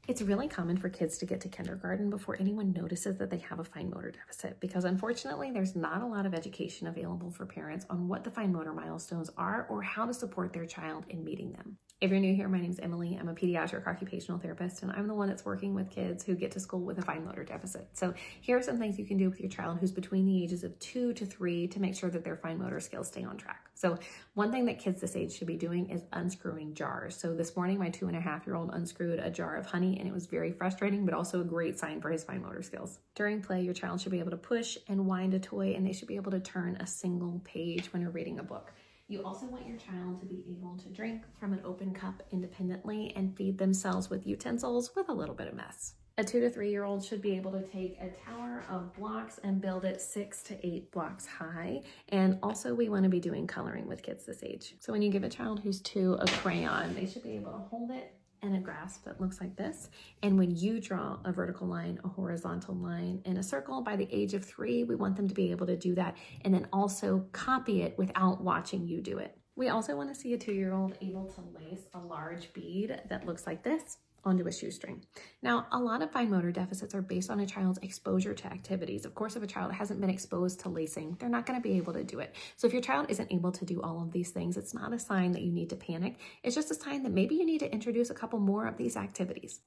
It's really common for kids to get to kindergarten before anyone notices that they have a fine motor deficit because unfortunately there's not a lot of education available for parents on what the fine motor milestones are or how to support their child in meeting them. If you're new here, my name is Emily. I'm a pediatric occupational therapist and I'm the one that's working with kids who get to school with a fine motor deficit. So here are some things you can do with your child who's between the ages of 2 to 3 to make sure that their fine motor skills stay on track. So one thing that kids this age should be doing is unscrewing jars. So this morning, my 2.5-year-old unscrewed a jar of honey and it was very frustrating, but also a great sign for his fine motor skills. During play, your child should be able to push and wind a toy and they should be able to turn a single page when you're reading a book. You also want your child to be able to drink from an open cup independently and feed themselves with utensils with a little bit of mess. A 2 to 3-year-old should be able to take a tower of blocks and build it 6 to 8 blocks high. And also we want to be doing coloring with kids this age. So when you give a child who's 2 a crayon, they should be able to hold it in a grasp that looks like this. And when you draw a vertical line, a horizontal line, and a circle by the age of 3, we want them to be able to do that and then also copy it without watching you do it. We also want to see a 2-year-old able to lace a large bead that looks like this onto a shoestring. Now, a lot of fine motor deficits are based on a child's exposure to activities. Of course, if a child hasn't been exposed to lacing, they're not going to be able to do it. So if your child isn't able to do all of these things, it's not a sign that you need to panic. It's just a sign that maybe you need to introduce a couple more of these activities.